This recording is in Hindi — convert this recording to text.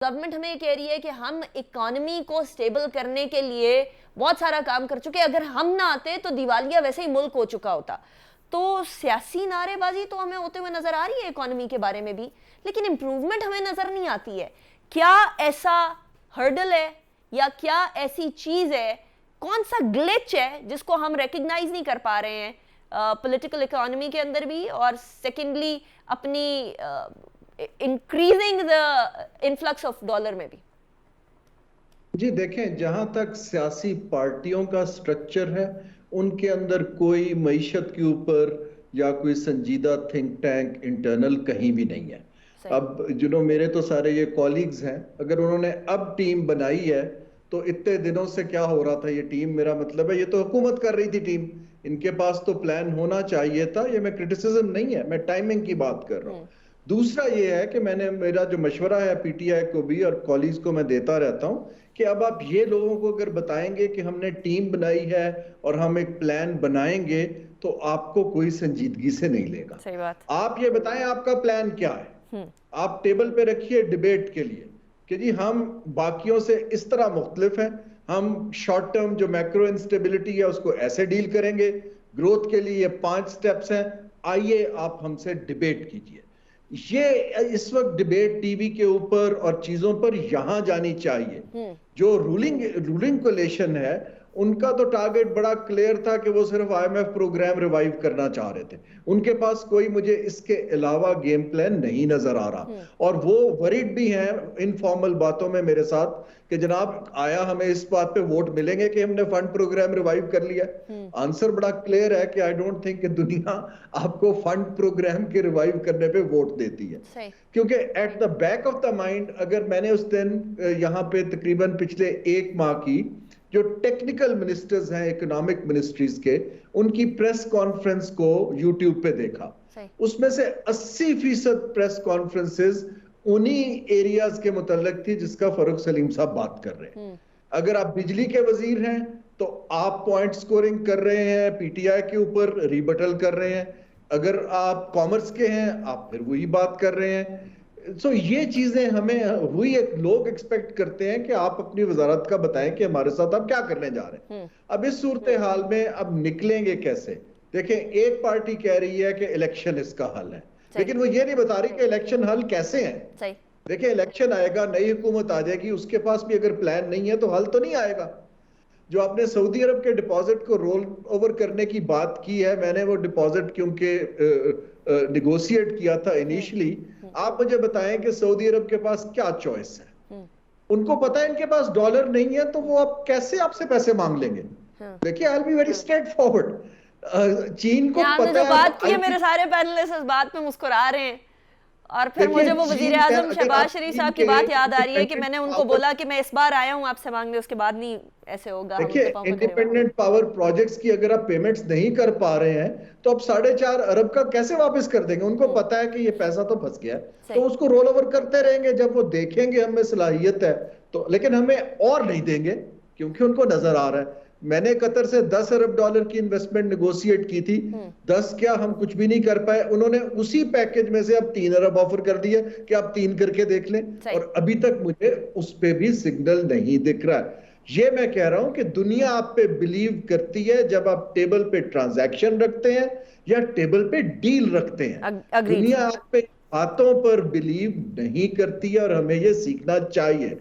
गवर्नमेंट हमें कह रही है कि हम इकोनॉमी को स्टेबल करने के लिए बहुत सारा काम कर चुके हैं, अगर हम ना आते तो दिवालिया वैसे ही मुल्क हो चुका होता। तो सियासी नारेबाजी तो हमें होते हुए नजर आ रही है इकोनॉमी के बारे में भी, लेकिन इंप्रूवमेंट हमें नजर नहीं आती है। क्या ऐसा हर्डल है या क्या ऐसी चीज है, कौन सा ग्लिच है जिसको हम रिकग्नाइज नहीं कर पा रहे हैं पॉलिटिकल इकोनॉमी के अंदर भी, और सेकेंडली अपनी increasing the influx of dollar में भी? जी देखें, जहां तक सियासी पार्टियों का स्ट्रक्चर है, उनके अंदर कोई मईशत के ऊपर या कोई संजीदा थिंक टैंक इंटरनल कहीं भी नहीं है। सही। अब मेरे तो सारे ये कॉलीग्स हैं, अगर उन्होंने अब टीम बनाई है तो इतने दिनों से क्या हो रहा था? ये टीम, मेरा मतलब है, ये तो हुकूमत कर रही थी टीम, इनके पास तो प्लान होना चाहिए था। ये मैं क्रिटिसिज्म नहीं है, मैं टाइमिंग की बात कर रहा हूँ। दूसरा ये है कि मेरा जो मशवरा है पीटीआई को भी और कॉलीग्स को मैं देता रहता हूं कि अब आप ये लोगों को अगर बताएंगे कि हमने टीम बनाई है और हम एक प्लान बनाएंगे, तो आपको कोई संजीदगी से नहीं लेगा। सही बात। आप ये बताएं आपका प्लान क्या है, आप टेबल पे रखिए डिबेट के लिए कि जी हम बाकियों से इस तरह मुख्तलिफ हैं, हम शॉर्ट टर्म जो मैक्रो इंस्टेबिलिटी है उसको ऐसे डील करेंगे, ग्रोथ के लिए ये 5 स्टेप्स हैं, आइए आप हमसे डिबेट कीजिए। ये इस वक्त डिबेट टीवी के ऊपर और चीजों पर यहां जानी चाहिए। जो रूलिंग कोलिशन है, उनका तो टारगेट बड़ा क्लियर था कि वो सिर्फ आईएमएफ प्रोग्राम रिवाइव करना चाह रहे थे। उनके पास कोई मुझे इसके अलावा गेम प्लान नहीं नजर आ रहा, और वो वरीड भी हैं इनफॉर्मल बातों में मेरे साथ कि जनाब आया हमें इस बात पे वोट मिलेंगे कि हमने फंड प्रोग्राम रिवाइव कर लिया। आंसर बड़ा क्लियर है कि आई डोंट थिंक कि दुनिया आपको फंड प्रोग्राम के रिवाइव करने पे वोट देती है। क्योंकि at the back of the mind, अगर मैंने उस दिन यहाँ पे तकरीबन पिछले 1 माह की जो टेक्निकल मिनिस्टर्स हैं इकोनॉमिक मिनिस्ट्रीज के, उनकी प्रेस कॉन्फ्रेंस को यूट्यूब पे देखा, उसमें से 80% प्रेस कॉन्फ्रेंसेस उन्हीं एरियाज के मुतल्लिक थी जिसका फरूख सलीम साहब बात कर रहे हैं। अगर आप बिजली के वजीर हैं तो आप पॉइंट स्कोरिंग कर रहे हैं, पीटीआई के ऊपर रिबटल कर रहे हैं। अगर आप कॉमर्स के हैं, आप फिर वही बात कर रहे हैं। सो ये चीजें हमें वही लोग एक्सपेक्ट करते हैं कि आप अपनी वजारत का बताएं कि हमारे साथ आप क्या करने जा रहे हैं। अब इस सूरत हाल में अब निकलेंगे कैसे? देखें, एक पार्टी कह रही है कि इलेक्शन इसका हल है, लेकिन वो ये नहीं बता रही कि इलेक्शन हल कैसे है। देखिए, इलेक्शन आएगा, नई हुकूमत आ जाएगी, उसके पास भी अगर प्लान नहीं है तो हल तो नहीं आएगा। जो आपने सऊदी अरब के डिपॉजिट को रोल ओवर करने की बात की है, मैंने वो डिपॉजिट क्योंकि निगोशिएट किया था इनिशियली, आप मुझे बताएं कि सऊदी अरब के पास क्या चॉइस है? उनको पता है इनके पास डॉलर नहीं है, तो वो अब कैसे आपसे पैसे मांग लेंगे? देखिए, I will be very straight forward. चीन को आपने पता जो है, बात की है, मेरे सारे पैनलिस्ट इस बात पे मुस्कुरा रहे हैं, और फिर मुझे वो वजीर आजम शहबाज शरीफ साहब की बात याद आ रही है कि मैंने उनको बोला कि मैं इस बार आया हूं आपसे मांगने, उसके बाद नहीं ऐसे होगा। देखिए, इंडिपेंडेंट पावर प्रोजेक्ट्स की अगर आप पेमेंट्स नहीं कर पा रहे हैं तो आप 4.5 अरब का कैसे वापस कर देंगे? उनको पता है कि ये पैसा तो फंस गया है, तो उसको रोल ओवर करते रहेंगे। जब वो देखेंगे हमें सलाहियत है तो, लेकिन हमें और नहीं देंगे क्योंकि उनको नजर आ रहा है। मैंने कतर से 10 अरब डॉलर की इन्वेस्टमेंट नेगोशिएट की थी, 10 क्या हम कुछ भी नहीं कर पाए। उन्होंने उसी पैकेज में से अब 3 अरब ऑफर कर दिया कि आप 3 करके देख लें, और अभी तक मुझे उस पर भी सिग्नल नहीं दिख रहा है। ये मैं कह रहा हूं कि दुनिया आप पे बिलीव करती है जब आप टेबल पे ट्रांजैक्शन रखते हैं या टेबल पे डील रखते हैं। दुनिया आप पे बातों पर बिलीव नहीं करती है, और हमें ये सीखना चाहिए।